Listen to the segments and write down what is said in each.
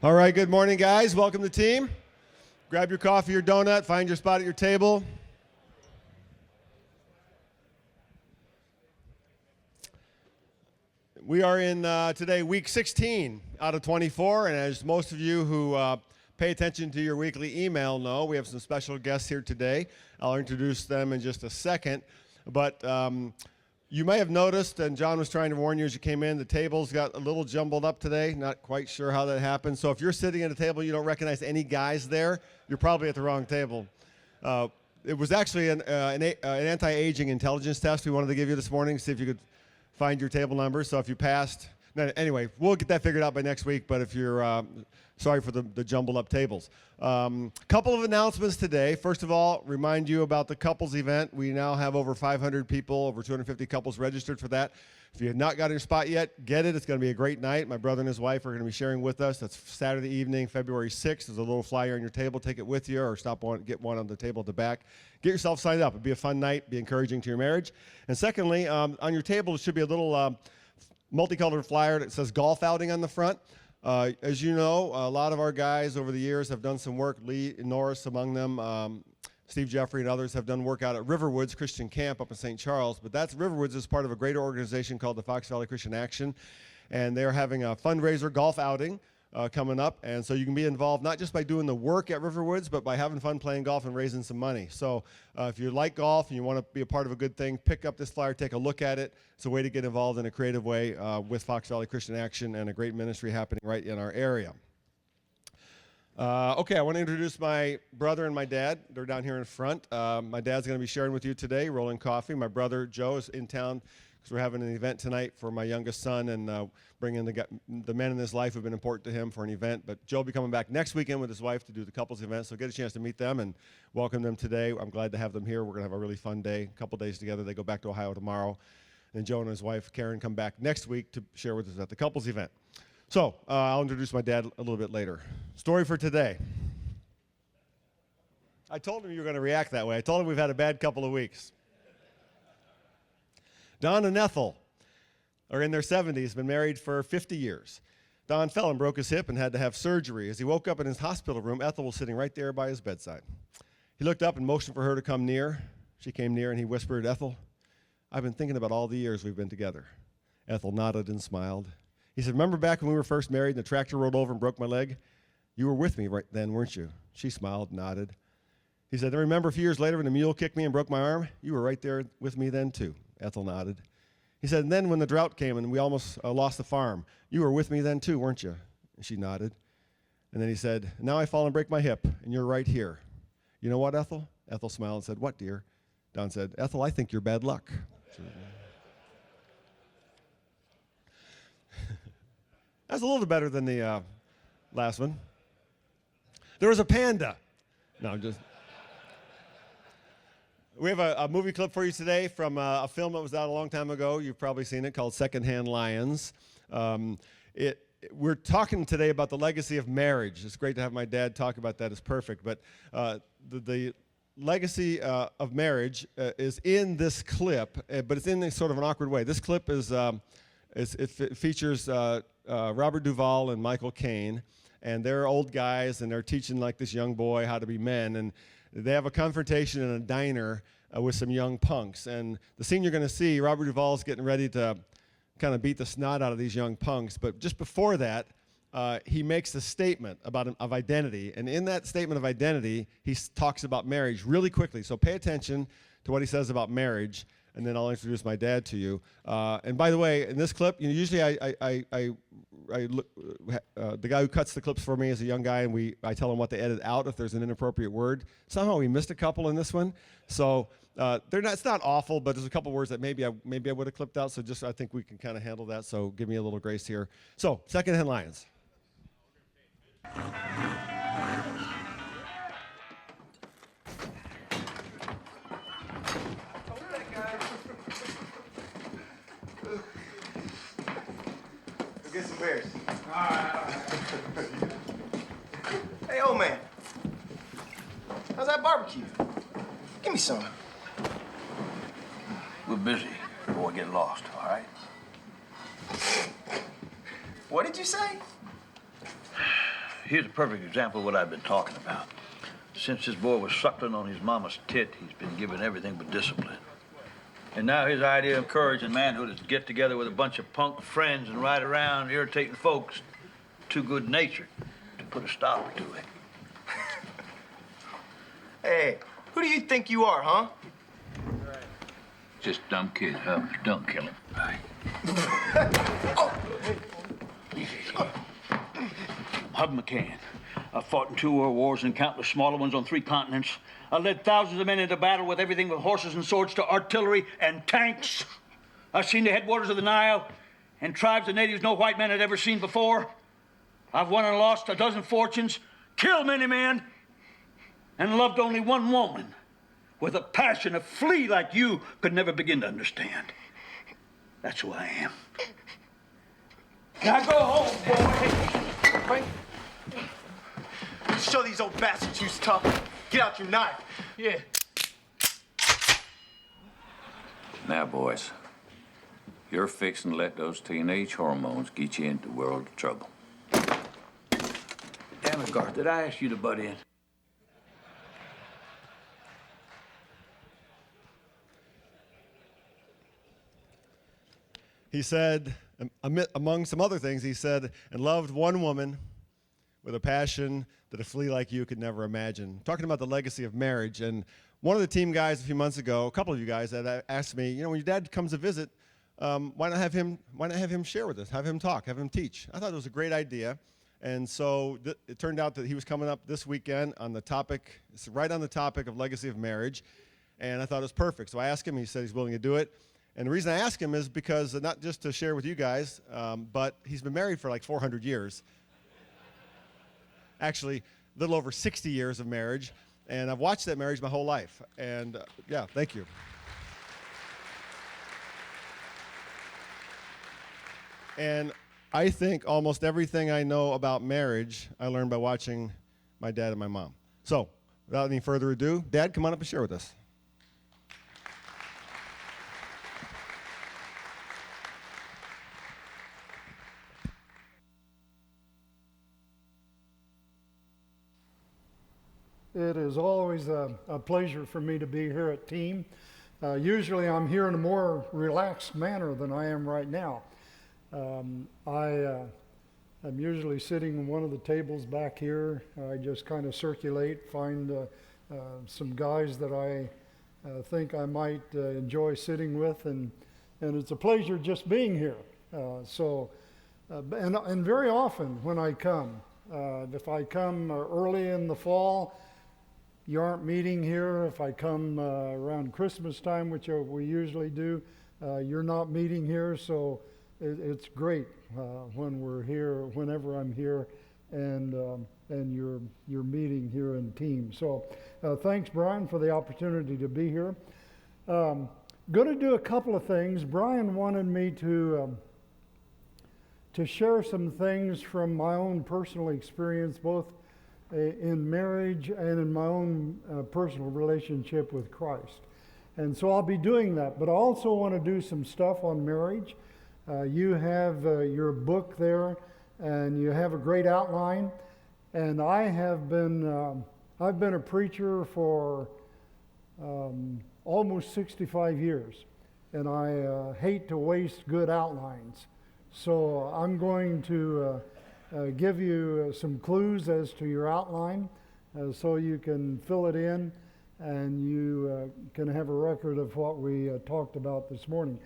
All right, good morning, guys. Welcome to Team. Grab your coffee or donut, find your spot at your table. We are in today week 16 out of 24, and as most of you who pay attention to your weekly email know, we have some special guests here today. I'll introduce them in just a second, but you may have noticed, and John was trying to warn you as you came in, the tables got a little jumbled up today. Not quite sure how that happened. So if you're sitting at a table you don't recognize any guys there, you're probably at the wrong table. It was actually an anti-aging intelligence test we wanted to give you this morning, see if you could find your table number. So if you passed, anyway, we'll get that figured out by next week, but if you're, sorry for the jumbled up tables. Couple of announcements today. First of all, remind you about the couples event. We now have over 500 people, over 250 couples registered for that. If you have not got your spot yet, get it. It's going to be a great night. My brother and his wife are going to be sharing with us. That's Saturday evening, February 6th. There's a little flyer on your table. Take it with you or get one on the table at the back. Get yourself signed up. It'll be a fun night, be encouraging to your marriage. And secondly, on your table, it should be a little multicolored flyer that says golf outing on the front. As you know, a lot of our guys over the years have done some work. Lee and Norris among them, Steve Jeffrey and others have done work out at Riverwoods Christian Camp up in St. Charles. But Riverwoods is part of a greater organization called the Fox Valley Christian Action. And they're having a fundraiser golf outing coming up. And so you can be involved not just by doing the work at Riverwoods, but by having fun playing golf and raising some money. So if you like golf and you want to be a part of a good thing, pick up this flyer, take a look at it. It's a way to get involved in a creative way with Fox Valley Christian Action and a great ministry happening right in our area. Okay, I want to introduce my brother and my dad. They're down here in front. My dad's going to be sharing with you today, rolling coffee. My brother, Joe, is in town because we're having an event tonight for my youngest son and bringing the men in his life who have been important to him for an event. But Joe will be coming back next weekend with his wife to do the couples event, so get a chance to meet them and welcome them today. I'm glad to have them here. We're going to have a really fun day, a couple days together. They go back to Ohio tomorrow. And Joe and his wife, Karen, come back next week to share with us at the couples event. So I'll introduce my dad a little bit later. Story for today. I told him you were going to react that way. I told him we've had a bad couple of weeks. Don and Ethel are in their 70s, been married for 50 years. Don fell and broke his hip and had to have surgery. As he woke up in his hospital room, Ethel was sitting right there by his bedside. He looked up and motioned for her to come near. She came near and he whispered, "Ethel, I've been thinking about all the years we've been together." Ethel nodded and smiled. He said, "Remember back when we were first married and the tractor rolled over and broke my leg? You were with me right then, weren't you?" She smiled, nodded. He said, "Then remember a few years later when the mule kicked me and broke my arm? You were right there with me then too." Ethel nodded. He said, "And then when the drought came and we almost lost the farm, you were with me then too, weren't you?" And she nodded. And then he said, "Now I fall and break my hip, and you're right here. You know what, Ethel?" Ethel smiled and said, "What, dear?" Don said, "Ethel, I think you're bad luck." That's a little better than the last one. There was a panda. No, I'm just... We have a movie clip for you today from a film that was out a long time ago. You've probably seen it, called Secondhand Lions. We're talking today about the legacy of marriage. It's great to have my dad talk about that. It's perfect. But the legacy of marriage is in this clip, but it's in a sort of an awkward way. This clip is it features Robert Duvall and Michael Caine, and they're old guys, and they're teaching like this young boy how to be men, and they have a confrontation in a diner with some young punks. And the scene you're going to see, Robert Duvall's getting ready to kind of beat the snot out of these young punks, but just before that, he makes a statement of identity, and in that statement of identity, he talks about marriage really quickly. So pay attention to what he says about marriage, and then I'll introduce my dad to you. And by the way, in this clip, usually the guy who cuts the clips for me is a young guy, and I tell him what to edit out if there's an inappropriate word. Somehow we missed a couple in this one, so it's not awful, but there's a couple words that maybe I would have clipped out. So I think we can kind of handle that. So give me a little grace here. So Secondhand Lions. Get some beers. All right. Hey, old man. How's that barbecue? Give me some. We're busy. Boy, get lost, all right? What did you say? here's a perfect example of what I've been talking about. Since this boy was suckling on his mama's tit, he's been given everything but discipline. And now his idea of courage and manhood is to get together with a bunch of punk friends and ride around irritating folks too good-natured to put a stopper to it. Hey, who do you think you are, huh? Just a dumb kid, huh? Don't kill him. Right. Hub McCann. I fought in 2 world wars and countless smaller ones on 3 continents. I led thousands of men into battle with everything from horses and swords to artillery and tanks. I've seen the headwaters of the Nile and tribes of natives no white man had ever seen before. I've won and lost a dozen fortunes, killed many men, and loved only one woman with a passion a flea like you could never begin to understand. That's who I am. Now go home, boy. Frank, show these old bastards who's tough. Get out your knife. Yeah. Now, boys, you're fixing to let those teenage hormones get you into world of trouble. Damn it, Garth, did I ask you to butt in? He said, among some other things, he said, and loved one woman with a passion that a flea like you could never imagine. Talking about the legacy of marriage. And one of the team guys a few months ago, a couple of you guys, that asked me, when your dad comes to visit, why not have him share with us, have him talk, have him teach? I thought it was a great idea. And so it turned out that he was coming up this weekend on the topic, right on the topic of legacy of marriage. And I thought it was perfect. So I asked him, he said he's willing to do it. And the reason I asked him is because, not just to share with you guys, but he's been married for like 400 years. Actually, a little over 60 years of marriage. And I've watched that marriage my whole life. And yeah, thank you. And I think almost everything I know about marriage, I learned by watching my dad and my mom. So, without any further ado, Dad, come on up and share with us. It is always a pleasure for me to be here at TEAM. Usually I'm here in a more relaxed manner than I am right now. I'm usually sitting in one of the tables back here. I just kind of circulate, find some guys that I think I might enjoy sitting with, and it's a pleasure just being here. And very often when I come, if I come early in the fall, you aren't meeting here. If I come around Christmas time, which we usually do, you're not meeting here. So it's great when we're here, whenever I'm here, and you're meeting here in TEAM. So thanks, Brian, for the opportunity to be here. Going to do a couple of things. Brian wanted me to share some things from my own personal experience, both in marriage and in my own personal relationship with Christ. And so I'll be doing that, but I also want to do some stuff on marriage. You have your book there, and you have a great outline. And I've been a preacher for almost 65 years, and I hate to waste good outlines. So I'm going to give you some clues as to your outline so you can fill it in and you can have a record of what we talked about this morning.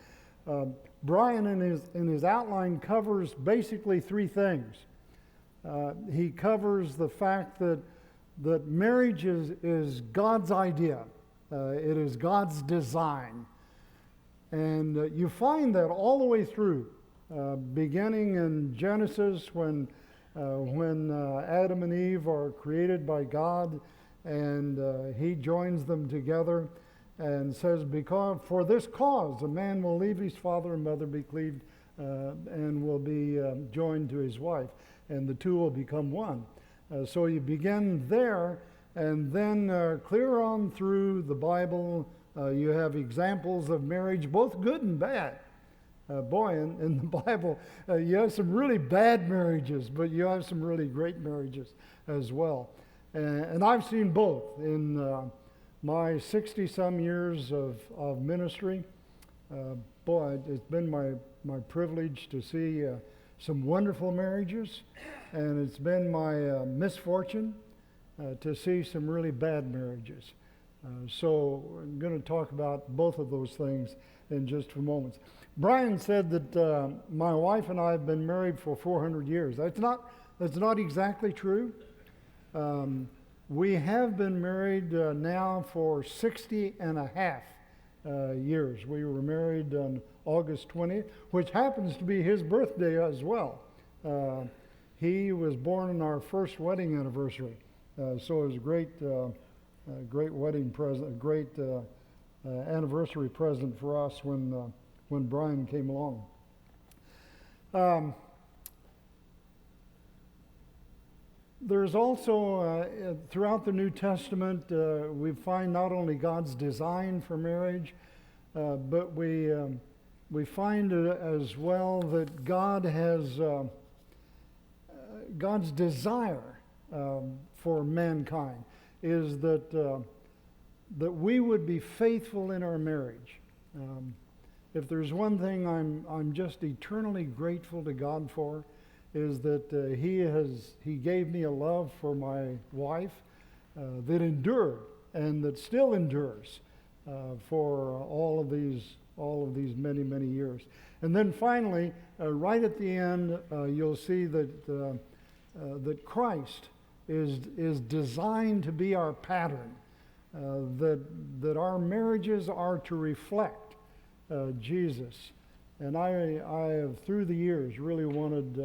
Brian in his outline covers basically 3 things. He covers the fact that marriage is God's idea. It is God's design. And you find that all the way through. Beginning in Genesis when Adam and Eve are created by God, and he joins them together and says, because for this cause a man will leave his father and mother, be cleaved, and will be joined to his wife, and the two will become one. So you begin there, and then clear on through the Bible, you have examples of marriage, both good and bad. Boy, in the Bible, you have some really bad marriages, but you have some really great marriages as well. And I've seen both in my 60-some years of ministry. Boy, it's been my privilege to see some wonderful marriages, and it's been my misfortune to see some really bad marriages. So I'm going to talk about both of those things in just a few moments. Brian said that my wife and I have been married for 400 years. That's not exactly true. We have been married now for 60 and a half years. We were married on August 20th, which happens to be his birthday as well. He was born on our first wedding anniversary. So it was a great wedding present, a great anniversary present for us when Brian came along. There's also, throughout the New Testament, we find not only God's design for marriage, but we find as well that God has God's desire for mankind is that we would be faithful in our marriage. If there's one thing I'm just eternally grateful to God for, is that he gave me a love for my wife that endured and that still endures for all of these many years. And then finally, right at the end, you'll see that that Christ is designed to be our pattern. That our marriages are to reflect Jesus. And I have, through the years, really wanted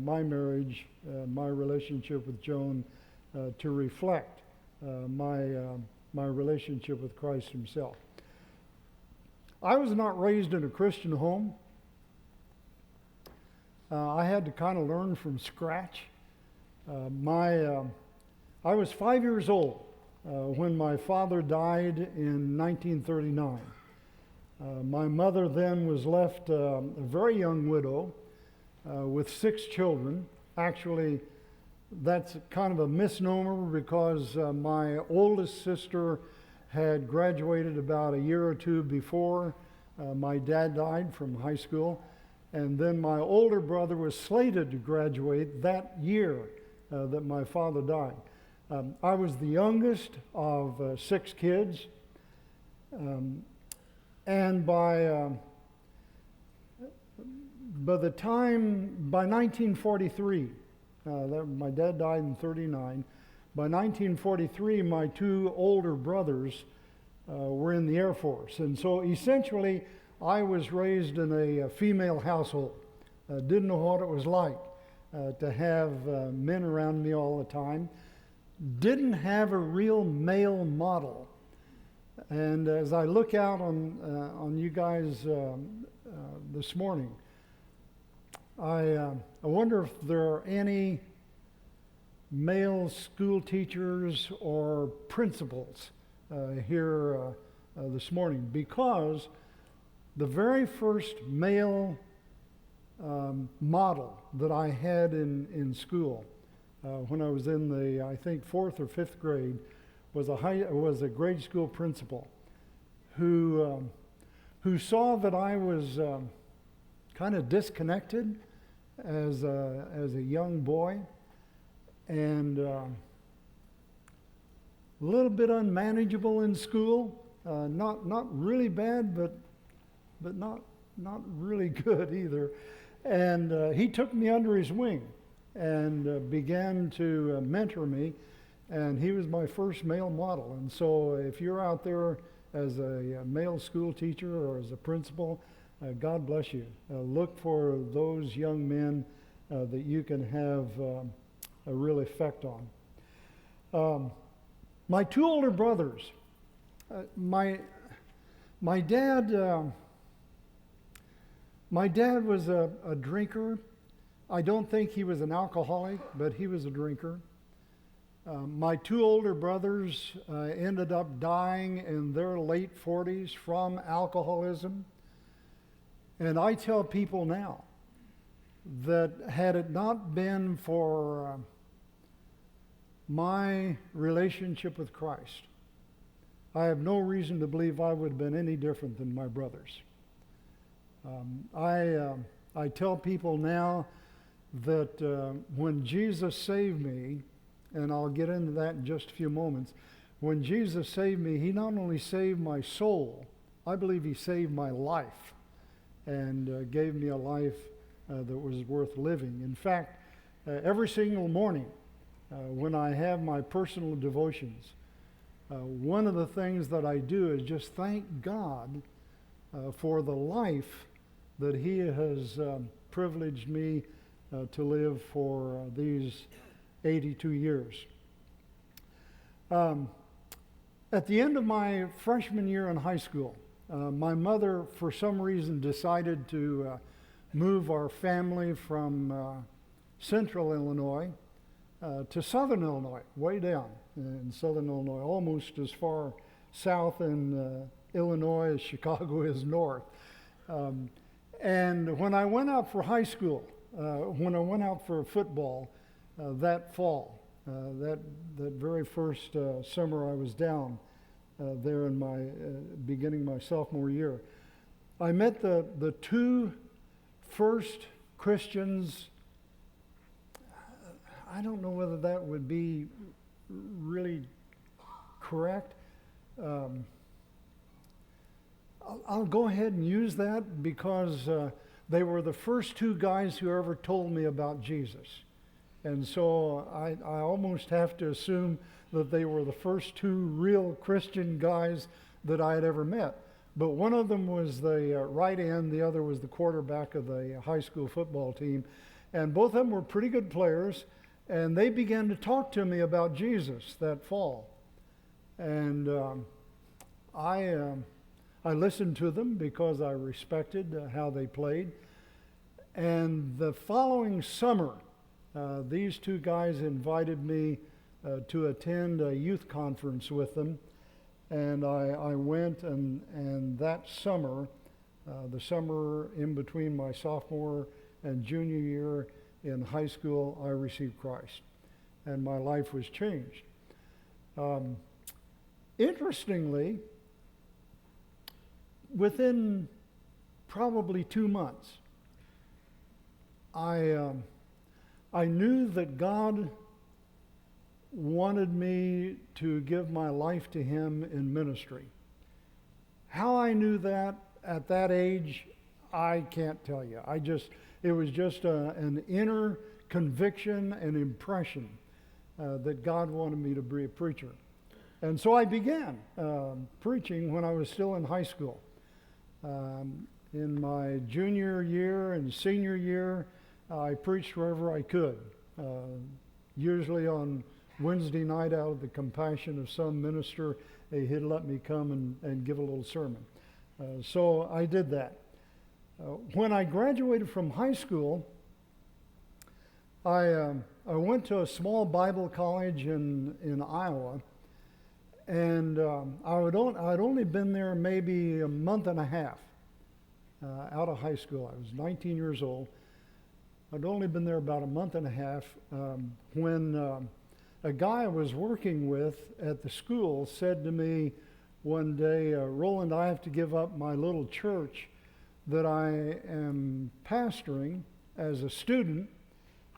my marriage, my relationship with Joan, to reflect my relationship with Christ himself. I was not raised in a Christian home. I had to kind of learn from scratch. I was 5 years old when my father died in 1939. My mother then was left a very young widow with 6 children. Actually, that's kind of a misnomer because my oldest sister had graduated about a year or two before my dad died from high school. And then my older brother was slated to graduate that year that my father died. I was the youngest of 6 kids. And by 1943, my dad died in 39. By 1943, my 2 older brothers were in the Air Force. And so essentially, I was raised in a female household. Didn't know what it was like to have men around me all the time. Didn't have a real male model. And as I look out on you guys this morning, I wonder if there are any male school teachers or principals here this morning, because the very first male model that I had in school when I was in the, I think, 4th or 5th grade was a grade school principal who saw that I was kind of disconnected as a young boy and a little bit unmanageable in school. Not really bad, but not really good either. And he took me under his wing and began to mentor me. And he was my first male model. And so if you're out there as a male school teacher or as a principal, God bless you. Look for those young men that you can have a real effect on. My 2 older brothers, my dad was a drinker. I don't think he was an alcoholic, but he was a drinker. My 2 older brothers ended up dying in their late 40s from alcoholism. And I tell people now that had it not been for my relationship with Christ, I have no reason to believe I would have been any different than my brothers. I tell people now that when Jesus saved me, and I'll get into that in just a few moments, when Jesus saved me, he not only saved my soul, I believe he saved my life and gave me a life that was worth living. In fact, every single morning when I have my personal devotions, one of the things that I do is just thank God for the life that he has privileged me to live for these 82 years. At the end of my freshman year in high school, my mother, for some reason, decided to move our family from central Illinois to southern Illinois, way down in southern Illinois, almost as far south in Illinois as Chicago is north. And when I went out for high school, when I went out for football that fall, that very first summer I was down there in my beginning my sophomore year, I met the two first Christians. I don't know whether that would be really correct. I'll go ahead and use that because they were the first two guys who ever told me about Jesus. And so I almost have to assume that they were the first two real Christian guys that I had ever met. But one of them was the right end, the other was the quarterback of the high school football team. And both of them were pretty good players, and they began to talk to me about Jesus that fall. And I listened to them because I respected how they played. And the following summer, these two guys invited me to attend a youth conference with them. And I went, and that summer, the summer in between my sophomore and junior year in high school, I received Christ. And my life was changed. Interestingly, within probably 2 months, I knew that God wanted me to give my life to him in ministry. How I knew that at that age, I can't tell you. It was just an inner conviction and impression that God wanted me to be a preacher. And so I began preaching when I was still in high school. In my junior year and senior year, I preached wherever I could, usually on Wednesday night out of the compassion of some minister. He'd let me come and give a little sermon. So I did that. When I graduated from high school, I went to a small Bible college in Iowa, and I'd only been there maybe a month and a half out of high school. I was 19 years old. I'd only been there about a month and a half when a guy I was working with at the school said to me one day, Roland, I have to give up my little church that I am pastoring as a student,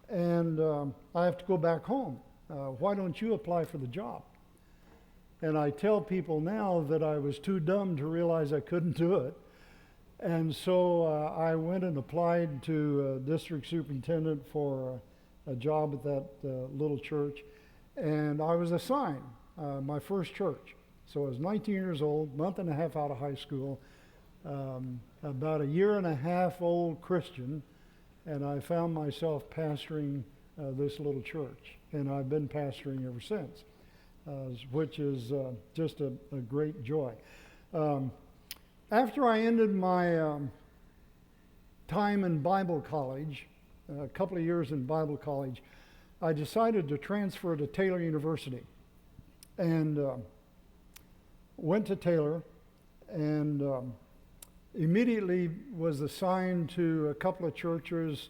and I have to go back home. Why don't you apply for the job? And I tell people now that I was too dumb to realize I couldn't do it. And so I went and applied to district superintendent for a job at that little church. And I was assigned my first church. So I was 19 years old, month and a half out of high school, about a year and a half old Christian, and I found myself pastoring this little church. And I've been pastoring ever since, which is just a great joy. After I ended my time in Bible college, a couple of years in Bible college, I decided to transfer to Taylor University, and went to Taylor, and immediately was assigned to a couple of churches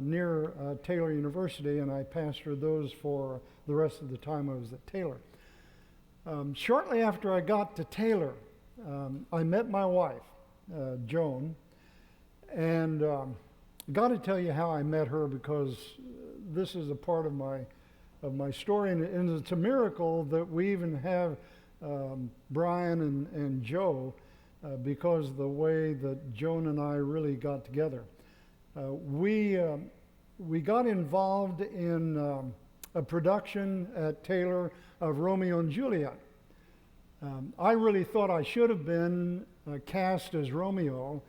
near Taylor University, and I pastored those for the rest of the time I was at Taylor. Shortly after I got to Taylor, I met my wife, Joan, and got to tell you how I met her, because this is a part of my story, and it's a miracle that we even have Brian and Joe, because of the way that Joan and I really got together. We got involved in a production at Taylor of Romeo and Juliet. I really thought I should have been cast as Romeo,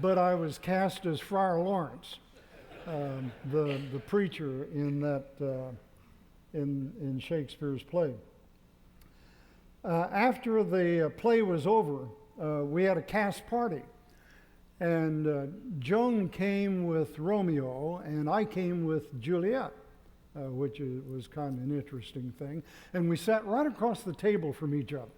but I was cast as Friar Lawrence, the preacher in that in Shakespeare's play. After the play was over, we had a cast party, and Joan came with Romeo, and I came with Juliet, which was kind of an interesting thing. And we sat right across the table from each other.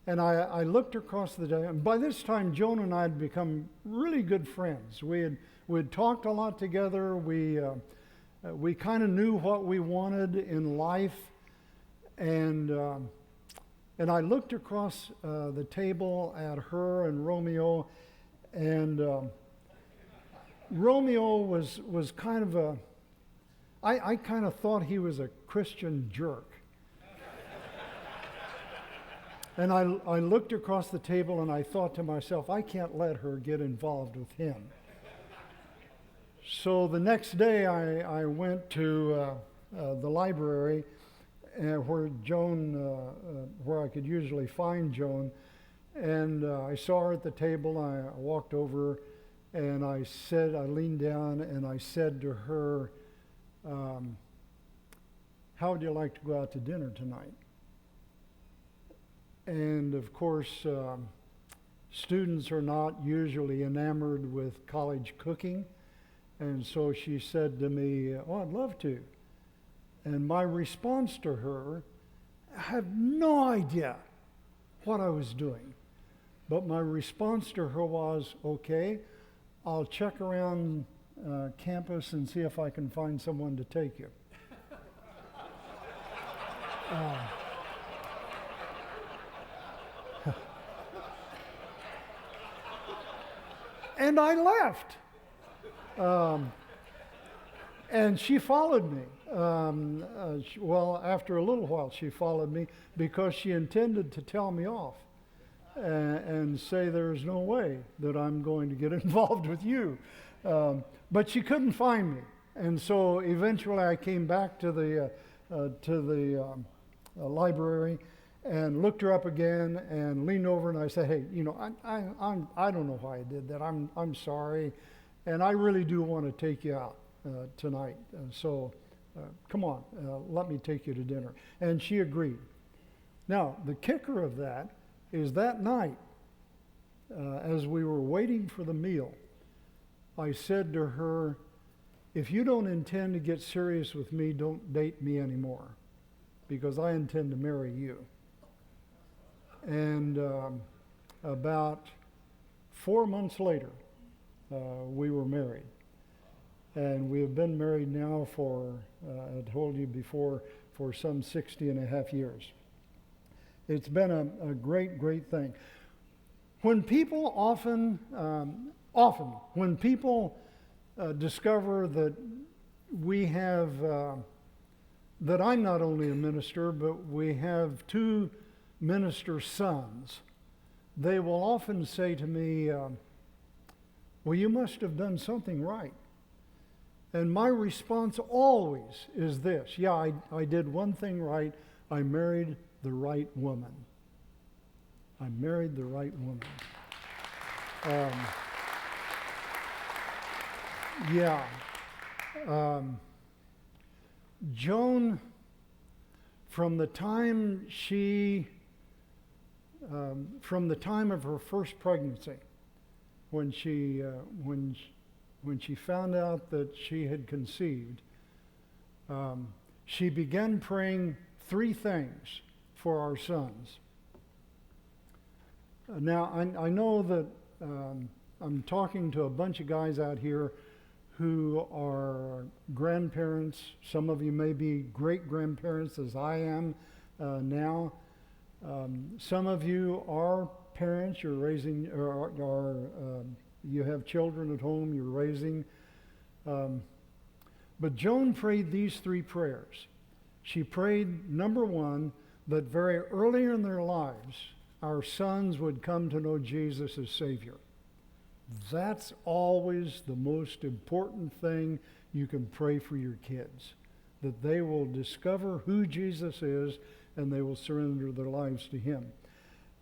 And I looked across the table, and by this time, Joan and I had become really good friends. We had talked a lot together. We kind of knew what we wanted in life, and I looked across the table at her and Romeo, and Romeo was kind of a, I kind of thought he was a Christian jerk. And I looked across the table and I thought to myself, I can't let her get involved with him. So the next day I went to the library where Joan, where I could usually find Joan, and I saw her at the table. I walked over and I leaned down and I said to her, how would you like to go out to dinner tonight? And of course, students are not usually enamored with college cooking. And so she said to me, oh, I'd love to. And my response to her, I have no idea what I was doing. But my response to her was, okay, I'll check around campus and see if I can find someone to take you. And I left. And she followed me. Well, after a little while, she followed me because she intended to tell me off and say there's no way that I'm going to get involved with you. But she couldn't find me. And so eventually I came back to the library and looked her up again and leaned over and I said, hey, you know, I don't know why I did that. I'm sorry. And I really do want to take you out tonight. So come on, let me take you to dinner. And she agreed. Now, the kicker of that is that night, as we were waiting for the meal, I said to her, if you don't intend to get serious with me, don't date me anymore, because I intend to marry you. And about 4 months later, we were married. And we have been married now for, I told you before, for some 60 and a half years. It's been a great, great thing. When people when people discover that we have, that I'm not only a minister, but we have two minister sons, they will often say to me, well, you must have done something right. And my response always is this, yeah, I did one thing right. I married the right woman. I married the right woman. Joan, from the time of her first pregnancy, when she found out that she had conceived, she began praying three things for our sons. Now, I know that I'm talking to a bunch of guys out here who are grandparents. Some of you may be great-grandparents, as I am now. Some of you are parents, you're raising, or you have children at home you're raising. But Joan prayed these three prayers. She prayed, number one, that very early in their lives, our sons would come to know Jesus as Savior. That's always the most important thing you can pray for your kids, that they will discover who Jesus is and they will surrender their lives to Him.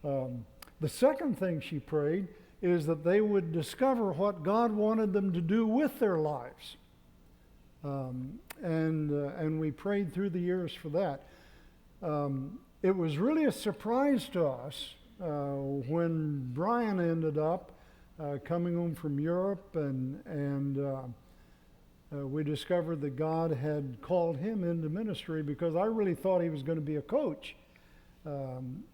The second thing she prayed is that they would discover what God wanted them to do with their lives. And we prayed through the years for that. It was really a surprise to us when Brian ended up coming home from Europe, and we discovered that God had called him into ministry, because I really thought he was going to be a coach. And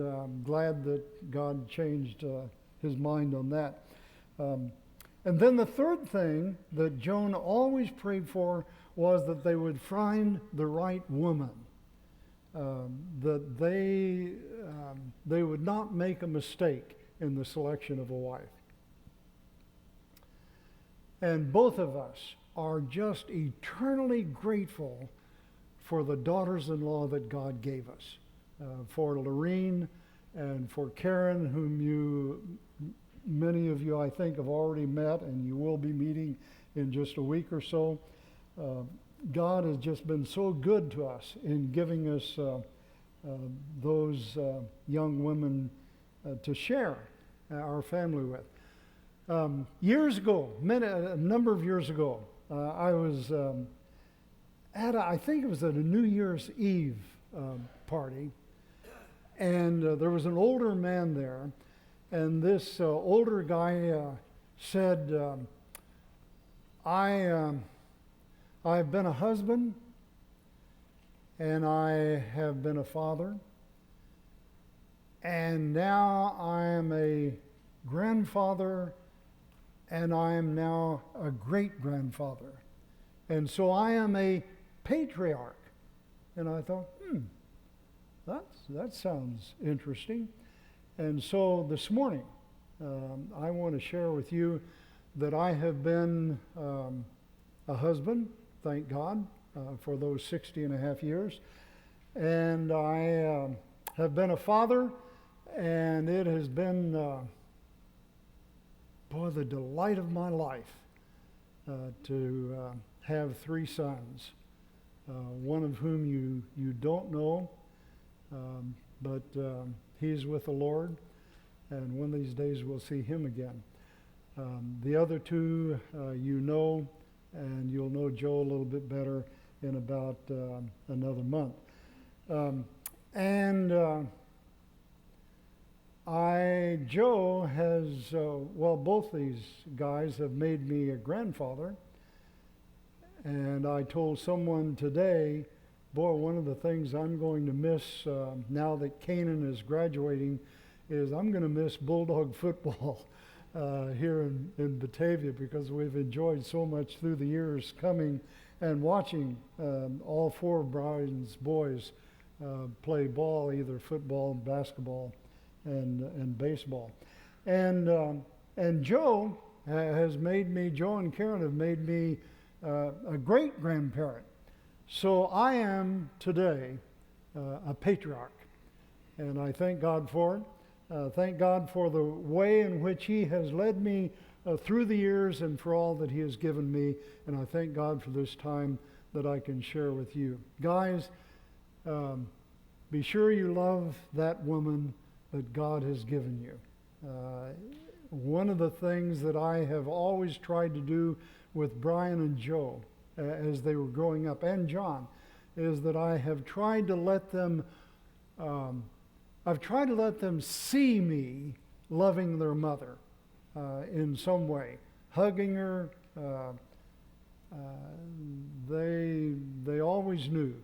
I'm glad that God changed his mind on that. And then the third thing that Joan always prayed for was that they would find the right woman, that they would not make a mistake in the selection of a wife. And both of us are just eternally grateful for the daughters-in-law that God gave us, for Lorene and for Karen, whom many of you I think have already met, and you will be meeting in just a week or so. God has just been so good to us in giving us those young women to share our family with. Years ago, a number of years ago, I was I think it was at a New Year's Eve party, and there was an older man there, and this older guy said, I've been a husband, and I have been a father, and now I am a grandfather, and I am now a great-grandfather. And so I am a patriarch. And I thought, that sounds interesting. And so this morning, I want to share with you that I have been a husband, thank God, for those 60 and a half years. And I have been a father, and it has been, the delight of my life to have three sons, one of whom you don't know, but he's with the Lord, and one of these days we'll see him again. The other two you know, and you'll know Joe a little bit better in about another month. Joe has, both these guys have made me a grandfather. And I told someone today, one of the things I'm going to miss now that Canaan is graduating is I'm going to miss Bulldog football here in Batavia, because we've enjoyed so much through the years coming and watching all four of Brian's boys play ball, either football, basketball, and baseball. And Joe has made me, Joe and Karen have made me a great grandparent. So I am today a patriarch, and I thank God for it. Thank God for the way in which He has led me through the years, and for all that He has given me. And I thank God for this time that I can share with you. Guys, be sure you love that woman that God has given you. One of the things that I have always tried to do with Brian and Joe as they were growing up, and John, is that I have tried to let them see me loving their mother in some way, hugging her. They always knew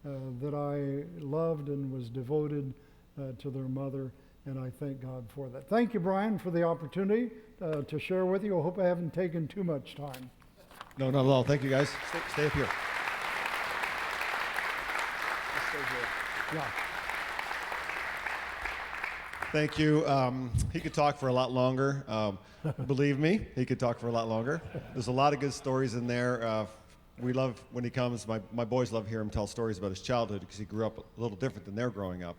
that I loved and was devoted to their mother, And I thank God for that. Thank you, Brian, for the opportunity to share with you. I hope I haven't taken too much time. No, not at all. Thank you, guys. Stay up here. Yeah. Thank you. He could talk for a lot longer. Believe me, he could talk for a lot longer. There's a lot of good stories in there. We love when he comes. My boys love hearing him tell stories about his childhood because he grew up a little different than they're growing up.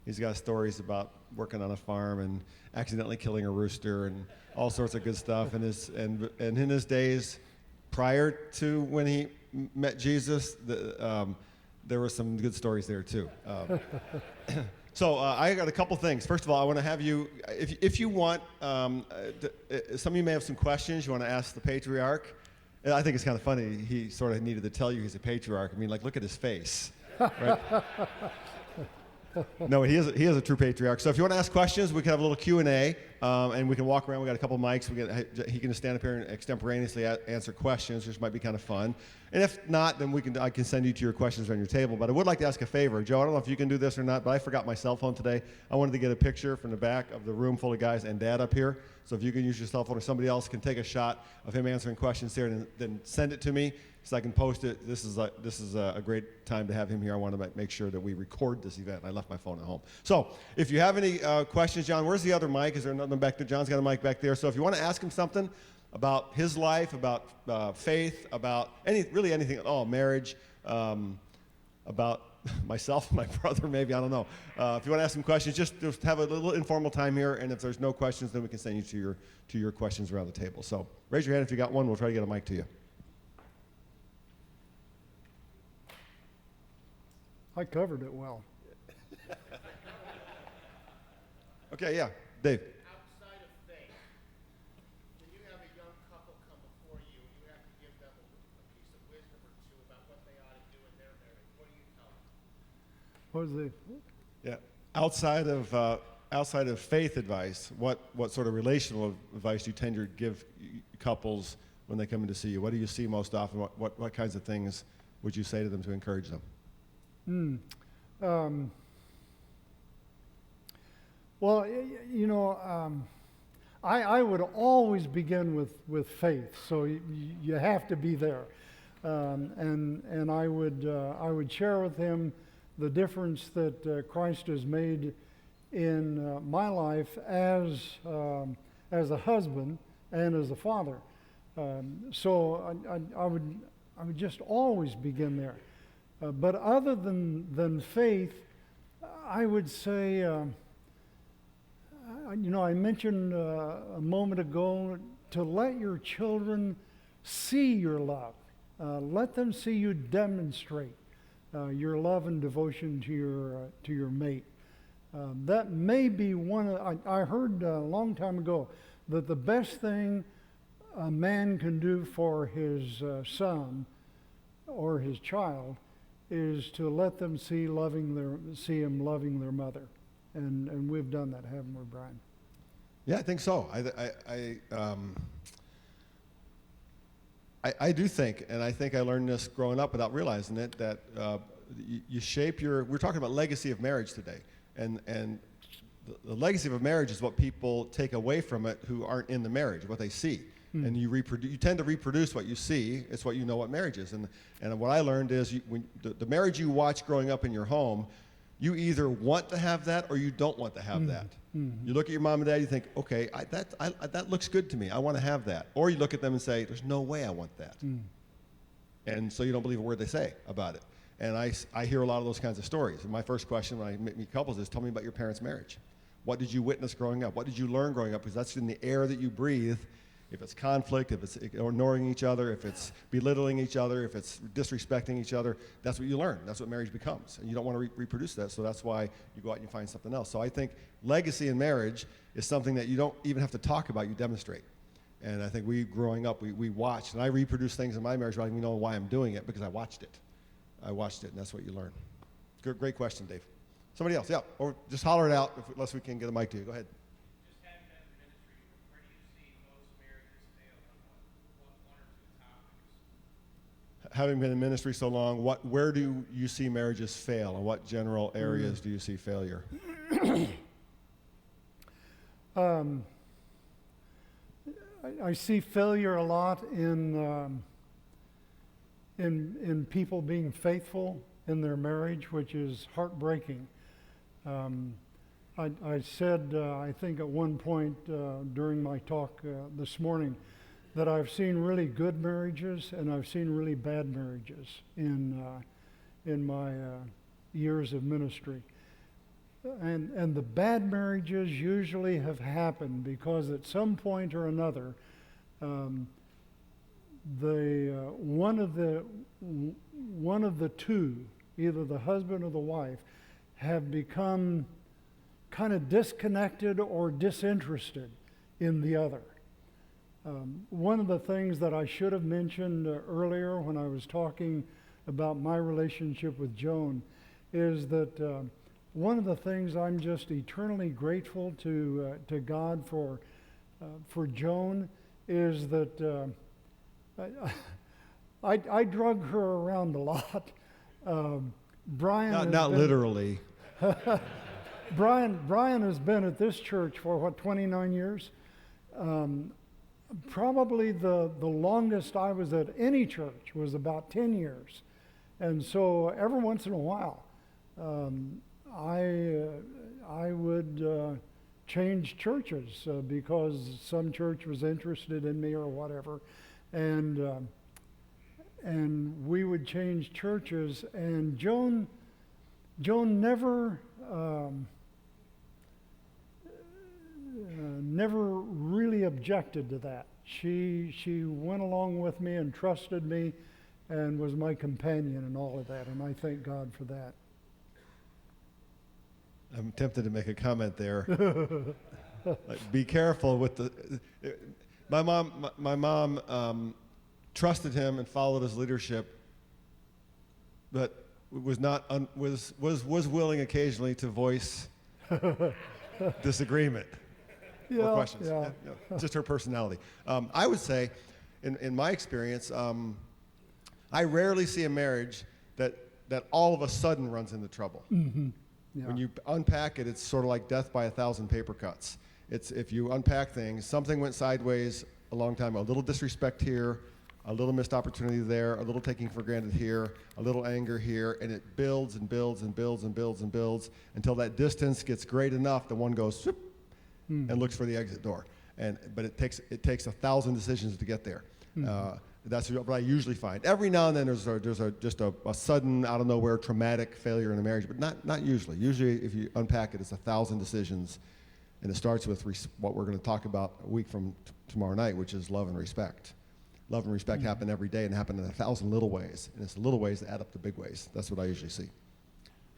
He's got stories about working on a farm and accidentally killing a rooster and all sorts of good stuff. And in his days prior to when he met Jesus, there were some good stories there too. So I got a couple things. First of all, I want to have you, if you want, some of you may have some questions you want to ask the patriarch. I think it's kind of funny. He sort of needed to tell you he's a patriarch. I mean, like, look at his face, right? No, he is a true patriarch. So if you want to ask questions, we can have a little Q&A, and we can walk around. We got a couple mics. He can just stand up here and extemporaneously answer questions, which might be kind of fun. And if not, then I can send you to your questions on your table. But I would like to ask a favor. Joe, I don't know if you can do this or not, but I forgot my cell phone today. I wanted to get a picture from the back of the room full of guys and Dad up here. So if you can use your cell phone or somebody else can take a shot of him answering questions here and then send it to me so I can post it. This is a great time to have him here. I want to make sure that we record this event. I left my phone at home. So if you have any questions, John, where's the other mic? Is there another back there? John's got a mic back there. So if you want to ask him something about his life, about faith, about really anything at all, marriage, about myself, my brother, maybe, I don't know. If you want to ask some questions, just have a little informal time here, and if there's no questions, then we can send you to your questions around the table. So raise your hand if you got one. We'll try to get a mic to you. I covered it well. Okay, yeah, Dave. Outside of faith, when you have a young couple come before you, you have to give them a piece of wisdom or two about what they ought to do in their marriage. What do you tell them? What was the? Yeah, outside of faith advice, what sort of relational advice do you tend to give couples when they come in to see you? What do you see most often? What kinds of things would you say to them to encourage them? Well, I would always begin with faith. So you have to be there, and I would share with him the difference that Christ has made in my life as a husband and as a father. So I would just always begin there. But other than faith, I would say, I mentioned a moment ago to let your children see your love. Let them see you demonstrate your love and devotion to your mate. That may be one. I heard a long time ago that the best thing a man can do for his son or his child is to let them see him loving their mother, and we've done that, haven't we, Brian? Yeah, I think so. I do think, and I think I learned this growing up without realizing it, that you shape we're talking about legacy of marriage today, and the legacy of a marriage is what people take away from it who aren't in the marriage, what they see. And you tend to reproduce what you see. It's what you know what marriage is. And what I learned is when the marriage you watch growing up in your home, you either want to have that or you don't want to have that. You look at your mom and dad, you think, okay, that looks good to me. I want to have that. Or you look at them and say, there's no way I want that. And so you don't believe a word they say about it. And I hear a lot of those kinds of stories. And my first question when I meet couples is, tell me about your parents' marriage. What did you witness growing up? What did you learn growing up? Because that's in the air that you breathe. If it's conflict, if it's ignoring each other, if it's belittling each other, if it's disrespecting each other, that's what you learn. That's what marriage becomes. And you don't want to reproduce that, so that's why you go out and you find something else. So I think legacy in marriage is something that you don't even have to talk about, you demonstrate. And I think growing up, we watched, and I reproduce things in my marriage without even knowing why I'm doing it, because I watched it. And that's what you learn. Great question, Dave. Somebody else, yeah, or just holler it out unless we can get a mic to you. Go ahead. Having been in ministry so long, where do you see marriages fail, and what general areas do you see failure? I see failure a lot in people being faithful in their marriage, which is heartbreaking. I said, I think at one point during my talk this morning, that I've seen really good marriages and I've seen really bad marriages in my years of ministry. And the bad marriages usually have happened because at some point or another, one of the two, either the husband or the wife, have become kind of disconnected or disinterested in the other. One of the things that I should have mentioned earlier when I was talking about my relationship with Joan is that one of the things I'm just eternally grateful to God for Joan is that I drug her around a lot. Brian Not literally. Brian has been at this church for 29 years. Probably the longest I was at any church was about 10 years. And so every once in a while, I would change churches because some church was interested in me or whatever, and we would change churches. And Joan never never really objected to that. She went along with me and trusted me, and was my companion in all of that. And I thank God for that. I'm tempted to make a comment there. Like, be careful with the. My mom trusted him and followed his leadership, but was not was willing occasionally to voice disagreement or questions. Yeah. No, just her personality. I would say, in my experience, I rarely see a marriage that all of a sudden runs into trouble. Mm-hmm. Yeah. When you unpack it, it's sort of like death by 1,000 paper cuts. It's if you unpack things, something went sideways a long time, a little disrespect here, a little missed opportunity there, a little taking for granted here, a little anger here, and it builds and builds and builds and builds and builds until that distance gets great enough that one goes whoop, and looks for the exit door. But it takes 1,000 decisions to get there. That's what I usually find. Every now and then there's just a sudden, out of nowhere, traumatic failure in a marriage, but not usually. Usually, if you unpack it, it's 1,000 decisions, and it starts with what we're going to talk about a week from tomorrow night, which is love and respect. Love and respect happen every day and happen in 1,000 little ways, and it's the little ways that add up to big ways. That's what I usually see.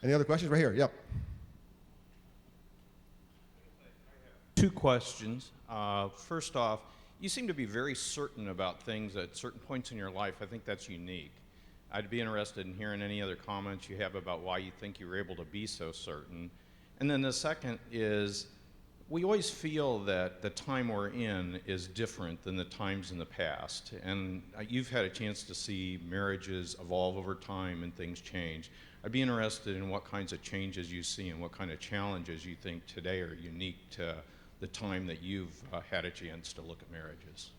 Any other questions? Right here. Yep. Two questions. First off, you seem to be very certain about things at certain points in your life. I think that's unique. I'd be interested in hearing any other comments you have about why you think you were able to be so certain. And then the second is, we always feel that the time we're in is different than the times in the past. And you've had a chance to see marriages evolve over time and things change. I'd be interested in what kinds of changes you see and what kind of challenges you think today are unique to the time that you've had a chance to look at marriages.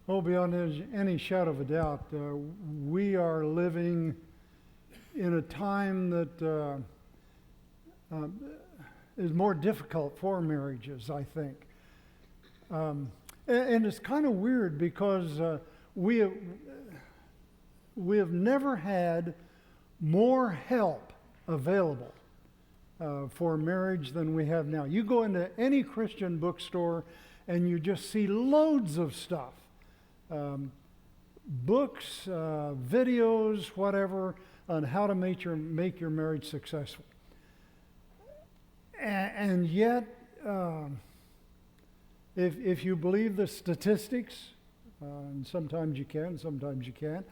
Oh, beyond any shadow of a doubt, we are living in a time that is more difficult for marriages, I think. And it's kind of weird because we have never had more help available for marriage than we have now. You go into any Christian bookstore and you just see loads of stuff. Books, videos, whatever, on how to make your marriage successful. And yet, if you believe the statistics, and sometimes you can, sometimes you can't,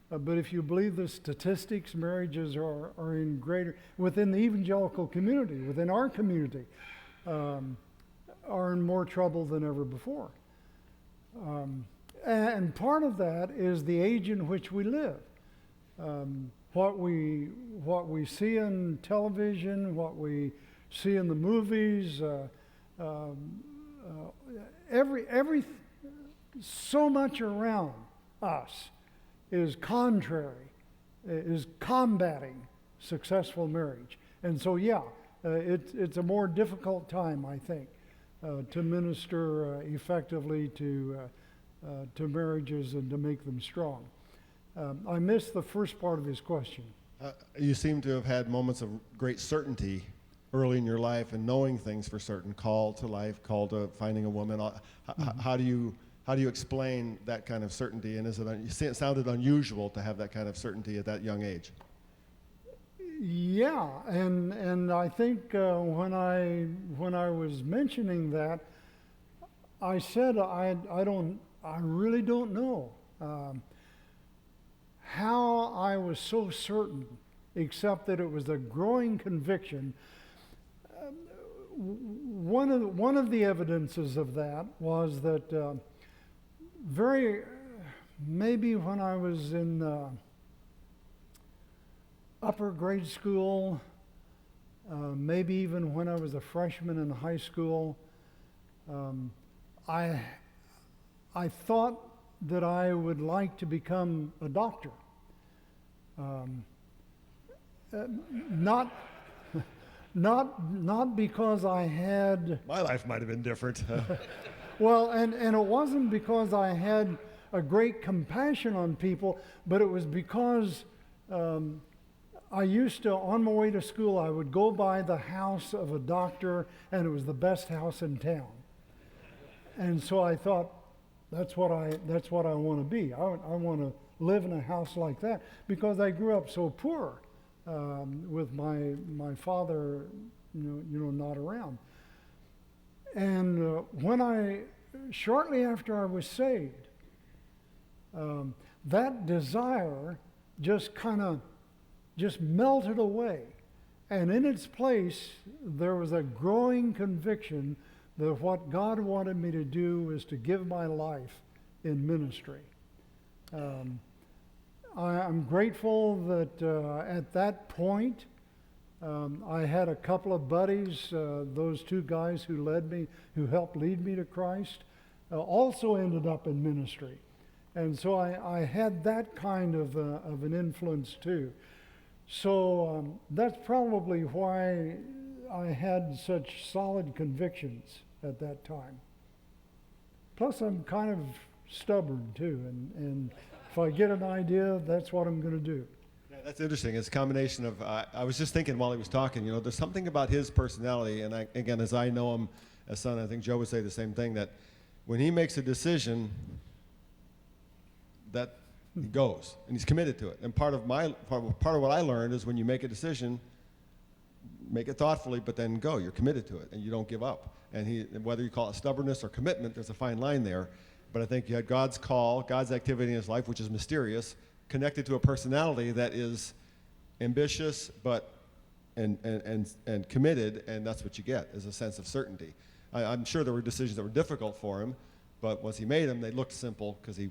but if you believe the statistics, marriages are in greater, within the evangelical community, within our community, are in more trouble than ever before. And part of that is the age in which we live. What we see on television, what we see in the movies, every so much around us is contrary, is combating successful marriage. And so, yeah, it's a more difficult time, I think, to minister effectively to marriages and to make them strong. I missed the first part of his question. You seem to have had moments of great certainty early in your life and knowing things for certain, call to life, call to finding a woman. How do you explain that kind of certainty? And it sounded unusual to have that kind of certainty at that young age. Yeah, and I think when I was mentioning that, I said I really don't know how I was so certain, except that it was a growing conviction. One of the evidences of that was that maybe when I was in upper grade school, maybe even when I was a freshman in high school, I thought that I would like to become a doctor. Not because I had... My life might have been different. Well, and it wasn't because I had a great compassion on people, but it was because I used to, on my way to school, I would go by the house of a doctor, and it was the best house in town. And so I thought, that's what I want to be. I want to live in a house like that, because I grew up so poor with my father, not around. And shortly after I was saved, that desire just melted away. And in its place, there was a growing conviction that what God wanted me to do was to give my life in ministry. I'm grateful that at that point, I had a couple of buddies, those two guys who helped lead me to Christ, also ended up in ministry. And so I had that kind of an influence too. So that's probably why I had such solid convictions at that time. Plus, I'm kind of stubborn too, and if I get an idea, that's what I'm going to do. Yeah, that's interesting. It's a combination of, I was just thinking while he was talking, there's something about his personality, and again, as I know him as son, I think Joe would say the same thing, that when he makes a decision, that he goes, and he's committed to it. And part of what I learned is when you make a decision, make it thoughtfully, but then go. You're committed to it, and you don't give up. And whether you call it stubbornness or commitment, there's a fine line there. But I think you had God's call, God's activity in his life, which is mysterious, connected to a personality that is ambitious, and committed, and that's what you get, is a sense of certainty. I'm sure there were decisions that were difficult for him, but once he made them, they looked simple because he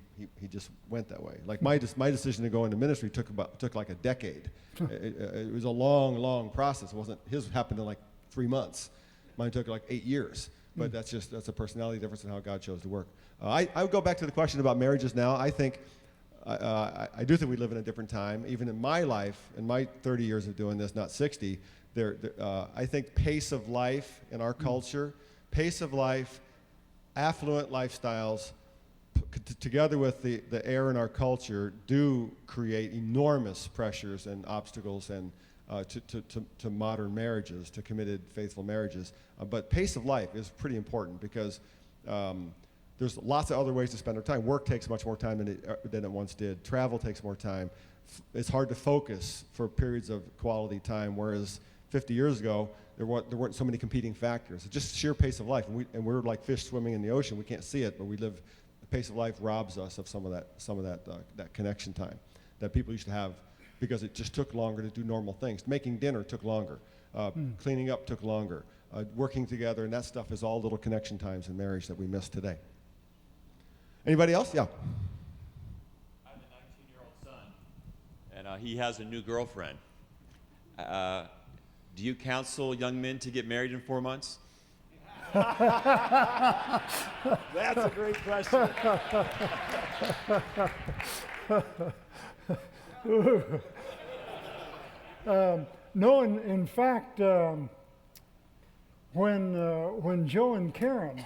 just went that way. Like my decision to go into ministry took like a decade. It was a long process. His happened in like 3 months. Mine took like 8 years. But that's a personality difference in how God chose to work. I would go back to the question about marriages now. I think I do think we live in a different time. Even in my life, in my 30 years of doing this, not 60, I think pace of life in our culture, pace of life, affluent lifestyles, together with the air in our culture, do create enormous pressures and obstacles and to modern marriages, to committed, faithful marriages. But pace of life is pretty important because there's lots of other ways to spend our time. Work takes much more time than it once did. Travel takes more time. It's hard to focus for periods of quality time, whereas 50 years ago, there weren't so many competing factors. It's just sheer pace of life, and we're like fish swimming in the ocean. We can't see it, but the pace of life robs us of some of that connection time that people used to have, because it just took longer to do normal things. Making dinner took longer. Cleaning up took longer. Working together, and that stuff is all little connection times in marriage that we miss today. Anybody else? Yeah. I have a 19-year-old son, and he has a new girlfriend. Do you counsel young men to get married in 4 months? That's a great question. No, in fact, when Joe and Karen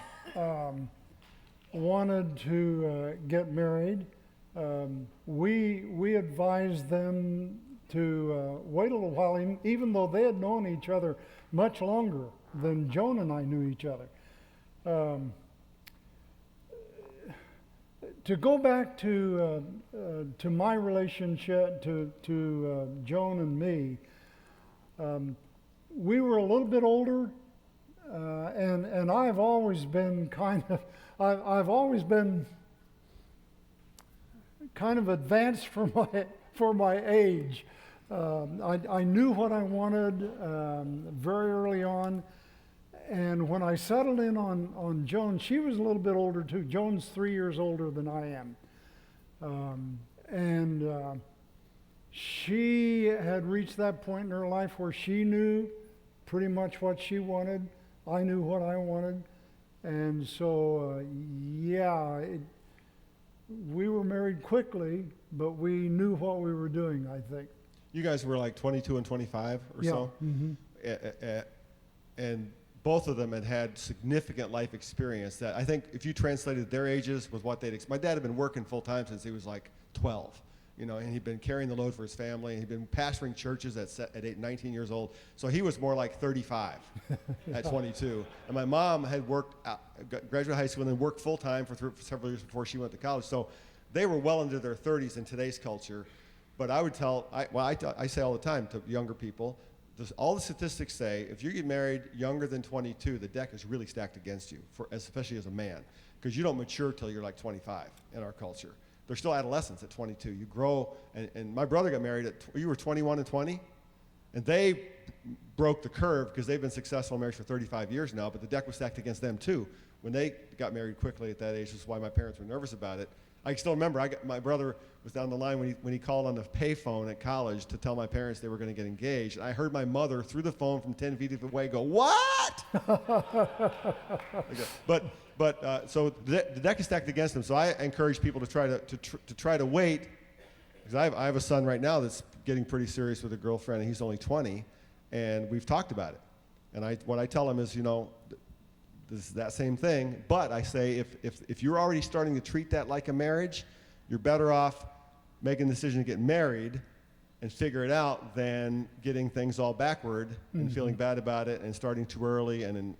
wanted to get married, we advised them to wait a little while, even though they had known each other much longer than Joan and I knew each other. To go back to my relationship to Joan and me, we were a little bit older, and I've always been I've always been kind of advanced for my age. I knew what I wanted very early on. And when I settled in on Joan, she was a little bit older too. Joan's 3 years older than I am. She had reached that point in her life where she knew pretty much what she wanted. I knew what I wanted. And so, we were married quickly, but we knew what we were doing, I think. You guys were like 22 and 25 or Yeah. so? Mm-hmm. And both of them had significant life experience that I think if you translated their ages with what they'd my dad had been working full time since he was like 12, and he'd been carrying the load for his family, and he'd been pastoring churches at 19 years old. So he was more like 35 at 22. And my mom had graduated high school and then worked full time for several years before she went to college. So they were well into their 30s in today's culture. But I would I say all the time to younger people, all the statistics say if you get married younger than 22, the deck is really stacked against you, especially as a man, because you don't mature till you're like 25 in our culture. They're still adolescents at 22. You grow, and my brother got married you were 21 and 20, and they broke the curve because they've been successful in marriage for 35 years now, but the deck was stacked against them too. When they got married quickly at that age, this is why my parents were nervous about it. I still remember my brother was down the line when he called on the payphone at college to tell my parents they were going to get engaged. And I heard my mother through the phone from 10 feet away go, "What?" So the deck is stacked against them. So I encourage people to try to wait, because I have a son right now that's getting pretty serious with a girlfriend, and he's only 20, and we've talked about it. And what I tell him is, this is that same thing, but I say if you're already starting to treat that like a marriage, you're better off making the decision to get married and figure it out than getting things all backward and feeling bad about it and starting too early. And then,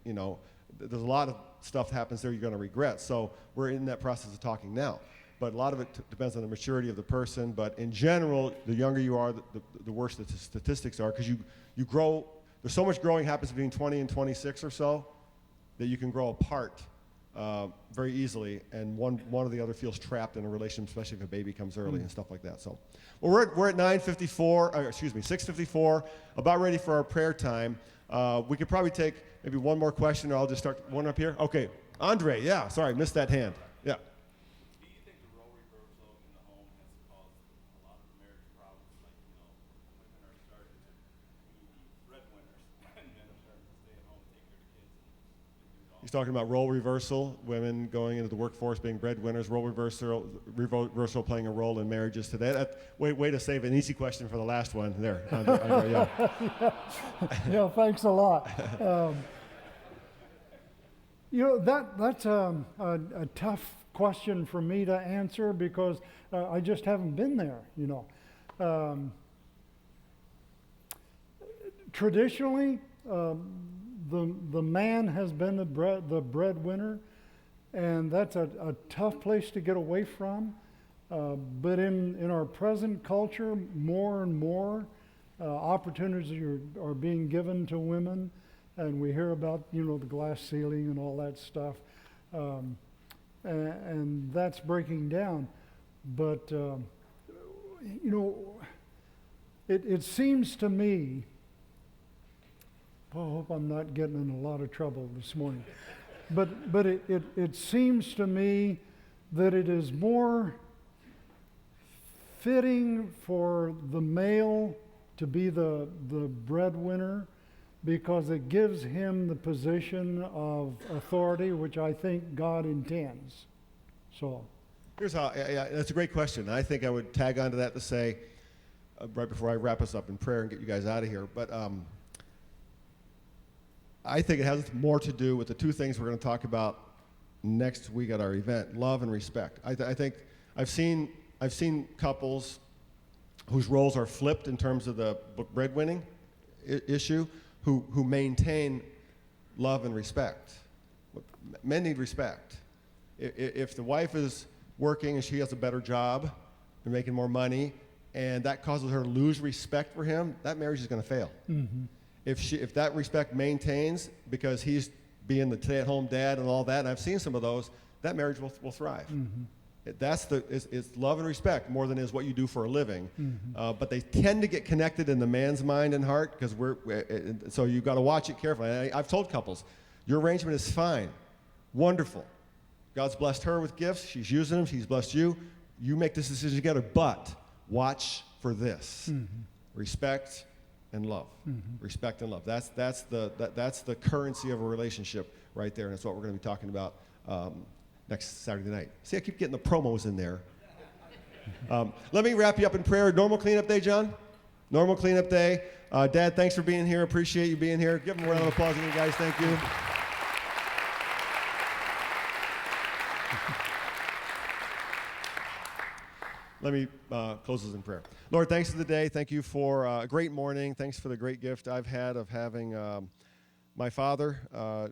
there's a lot of stuff that happens there you're going to regret. So we're in that process of talking now. But a lot of it depends on the maturity of the person. But in general, the younger you are, the worse the statistics are, because you grow. There's so much growing happens between 20 and 26 or so that you can grow apart very easily, and one or the other feels trapped in a relationship, especially if a baby comes early and stuff like that. So, well, we're at 6:54, about ready for our prayer time. We could probably take maybe one more question, or I'll just start one up here. Okay, Andre, yeah, sorry, missed that hand. Yeah. Do you think the role reversal in the home has caused a lot of marriage problems? Like, women are starting to be breadwinners and men are starting to stay at home, take care of the kids, and do it all. He's talking about role reversal, women going into the workforce being breadwinners, role reversal playing a role in marriages today. Way to save an easy question for the last one there. Andre, yeah. Yeah, thanks a lot. That's a tough question for me to answer, because I just haven't been there, Traditionally, the man has been the breadwinner, and that's a tough place to get away from. But in our present culture, more and more opportunities are being given to women, and we hear about the glass ceiling and all that stuff, and that's breaking down. But it seems to me. I hope I'm not getting in a lot of trouble this morning. But it seems to me that it is more fitting for the male to be the breadwinner because it gives him the position of authority, which I think God intends. So, Here's how, that's a great question. I think I would tag onto that to say, right before I wrap us up in prayer and get you guys out of here, but I think it has more to do with the two things we're going to talk about next week at our event: love and respect. I think I've seen couples whose roles are flipped in terms of the breadwinning issue, who maintain love and respect. Men need respect. If the wife is working and she has a better job and making more money, and that causes her to lose respect for him, that marriage is going to fail. mm-hmm. If that respect maintains because he's being the stay-at-home dad and all that, and I've seen some of those, that marriage will thrive. Mm-hmm. It's love and respect more than is what you do for a living. Mm-hmm. But they tend to get connected in the man's mind and heart, because so you've got to watch it carefully. I've told couples, your arrangement is fine, wonderful. God's blessed her with gifts. She's using them. She's blessed you. You make this decision together, but watch for this: respect and love. Respect and love. That's the currency of a relationship right there, and that's what we're going to be talking about next Saturday night. See, I keep getting the promos in there. Let me wrap you up in prayer. Normal cleanup day, John? Normal cleanup day. Dad, thanks for being here. Appreciate you being here. Give them a round of applause, you guys. Thank you. Let me close this in prayer. Lord, thanks for the day. Thank you for a great morning. Thanks for the great gift I've had of having my father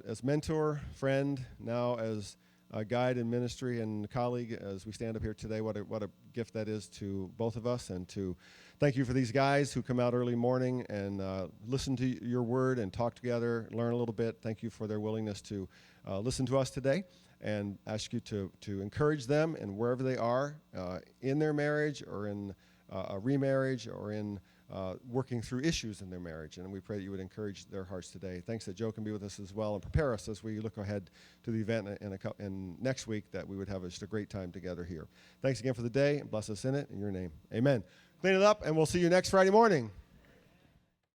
as mentor, friend, now as a guide in ministry and colleague as we stand up here today. What a gift that is to both of us. And to thank you for these guys who come out early morning and listen to your word and talk together, learn a little bit. Thank you for their willingness to listen to us today, and ask you to encourage them, and wherever they are in their marriage or in a remarriage or in working through issues in their marriage. And we pray that you would encourage their hearts today. Thanks that Joe can be with us as well and prepare us as we look ahead to the event in next week, that we would have just a great time together here. Thanks again for the day, and bless us in it in your name. Amen. Clean it up, and we'll see you next Friday morning.